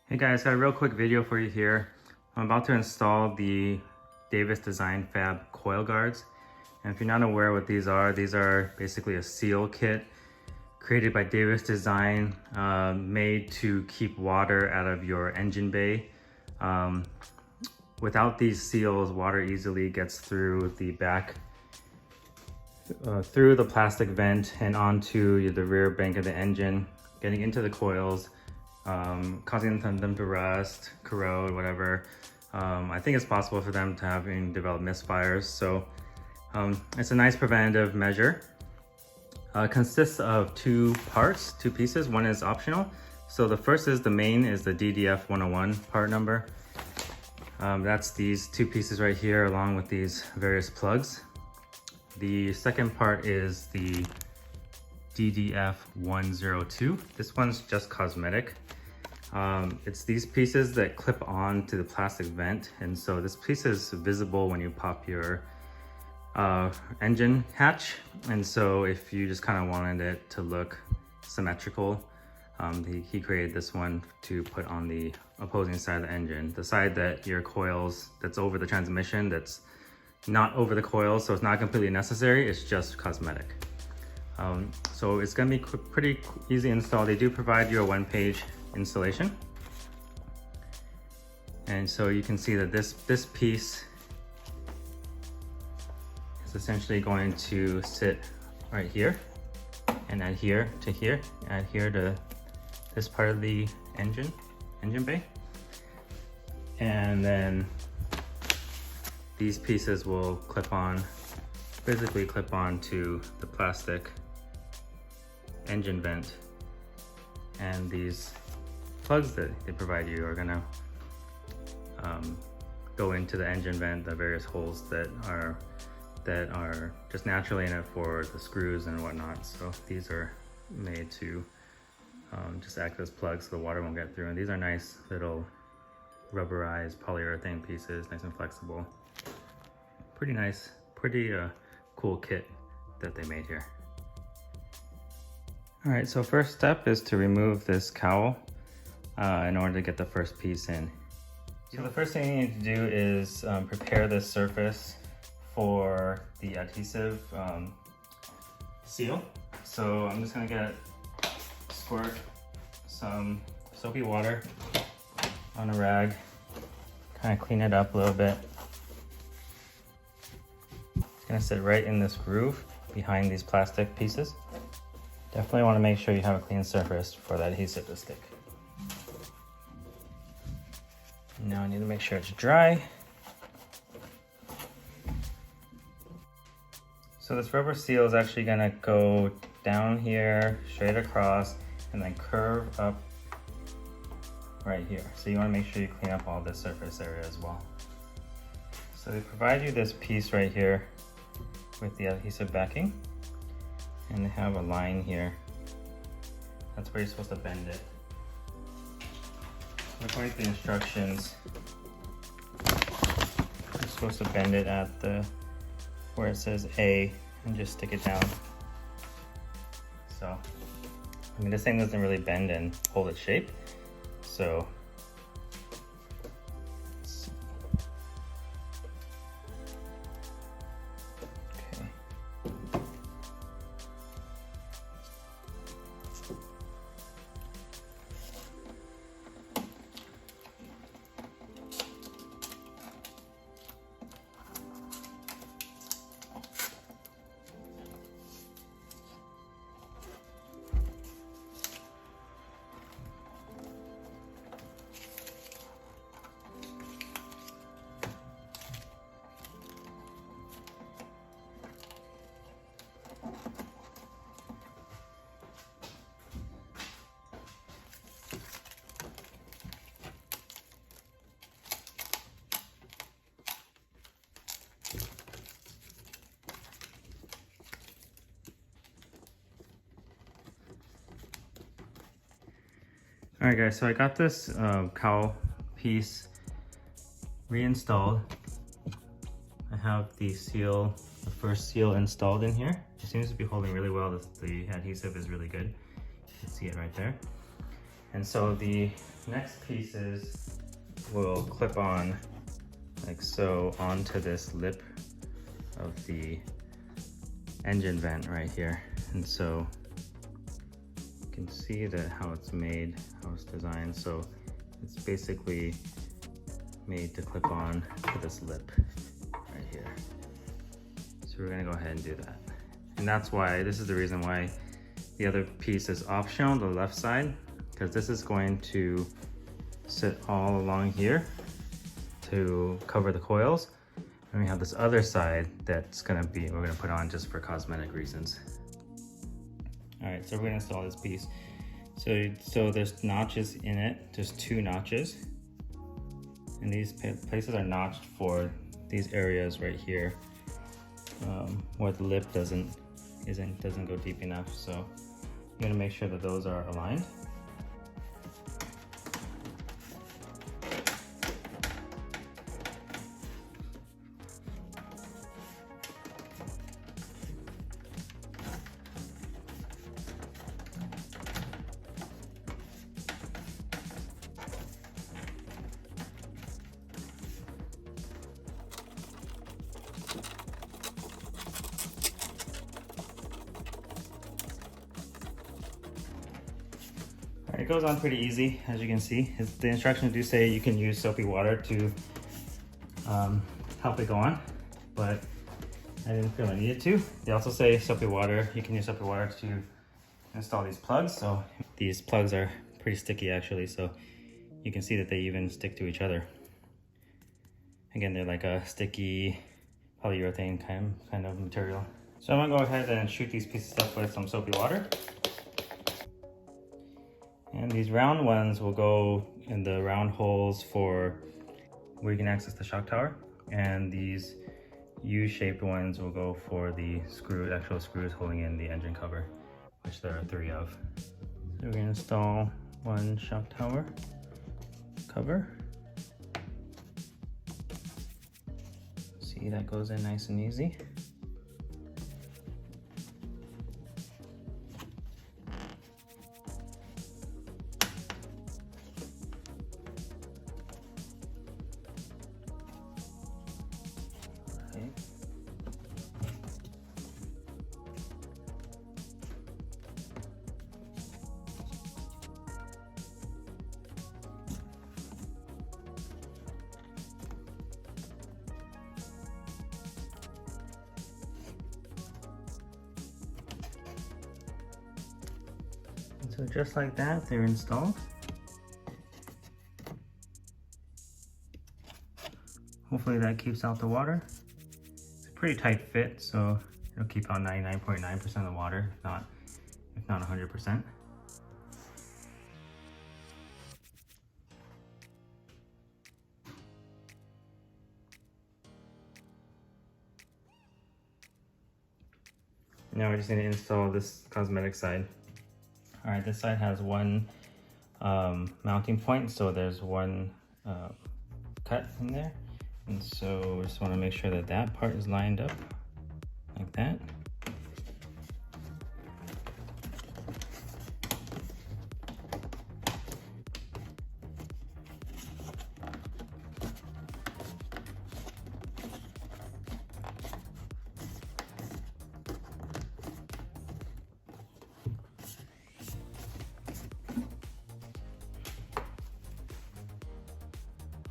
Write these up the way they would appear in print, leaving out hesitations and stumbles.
Hey guys, got a real quick video for you here. I'm about to install the Davis Design Fab coil guards. And if you're not aware what these are basically a seal kit created by Davis Design, made to keep water out of your engine bay. Without these seals, water easily gets through the back, through the plastic vent and onto the rear bank of the engine, getting into the coils, causing them to rust, corrode, whatever. I think it's possible for them to develop misfires. So it's a nice preventative measure. Consists of two pieces. One is optional. So the first is the main, is the DDF-101 part number. That's these two pieces right here along with these various plugs. The second part is the DDF-102. This one's just cosmetic. It's these pieces that clip on to the plastic vent, and so this piece is visible when you pop your engine hatch. And so if you just kind of wanted it to look symmetrical, he created this one to put on the opposing side of the engine, the side that your coils, that's over the transmission, that's not over the coils, so it's not completely necessary, it's just cosmetic. So it's gonna be pretty easy install. They do provide you a one-page installation. And so you can see that this piece is essentially going to sit right here and adhere to here, adhere to this part of the engine bay. And then these pieces will physically clip on to the plastic engine vent, and these plugs that they provide you are gonna go into the engine vent, the various holes that are just naturally in it for the screws and whatnot. So these are made to just act as plugs so the water won't get through. And these are nice little rubberized polyurethane pieces, nice and flexible. Pretty nice, pretty cool kit that they made here. All right, so first step is to remove this cowl in order to get the first piece in. So the first thing you need to do is prepare this surface for the adhesive seal. So I'm just gonna squirt some soapy water on a rag, kind of clean it up a little bit. It's gonna sit right in this groove behind these plastic pieces. Definitely want to make sure you have a clean surface for that adhesive to stick. Now I need to make sure it's dry. So this rubber seal is actually going to go down here, straight across, and then curve up right here. So you want to make sure you clean up all this surface area as well. So they provide you this piece right here with the adhesive backing. And they have a line here. That's where you're supposed to bend it. According to the instructions, you're supposed to bend it at where it says A and just stick it down. So, I mean, this thing doesn't really bend and hold its shape. So, all right guys, so I got this cowl piece reinstalled. I have the first seal installed in here. It seems to be holding really well. The adhesive is really good. You can see it right there. And so the next pieces will clip on like so onto this lip of the engine vent right here. And so you can see that how it's made, how it's designed. So it's basically made to clip on to this lip right here. So we're gonna go ahead and do that. And that's why, this is the reason why the other piece is optional, the left side, because this is going to sit all along here to cover the coils. And we have this other side that's we're gonna put on just for cosmetic reasons. All right, so we're gonna install this piece. So there's notches in it, there's 2 notches. And these places are notched for these areas right here, where the lip doesn't go deep enough. So I'm gonna make sure that those are aligned. It goes on pretty easy, as you can see. The instructions do say you can use soapy water to help it go on, but I didn't feel I needed to. They also say soapy water, you can use soapy water to install these plugs. So these plugs are pretty sticky actually, so you can see that they even stick to each other. Again, they're like a sticky polyurethane kind of material. So I'm gonna go ahead and shoot these pieces up with some soapy water. And these round ones will go in the round holes for where you can access the shock tower. And these U-shaped ones will go for the actual screws holding in the engine cover, which there are 3 of. So we're gonna install one shock tower cover. See, that goes in nice and easy. So just like that, they're installed. Hopefully that keeps out the water. It's a pretty tight fit, so it'll keep out 99.9% of the water, if not 100%. Now we're just going to install this cosmetic side. All right, this side has one mounting point, so there's one cut in there. And so we just want to make sure that that part is lined up like that.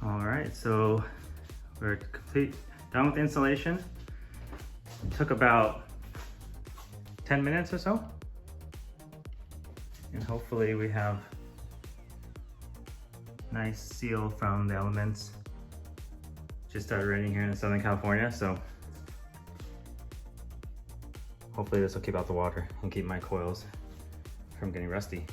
All right, so we're done with the installation. It took about 10 minutes or so. And hopefully we have nice seal from the elements. Just started raining here in Southern California, so hopefully this will keep out the water and keep my coils from getting rusty.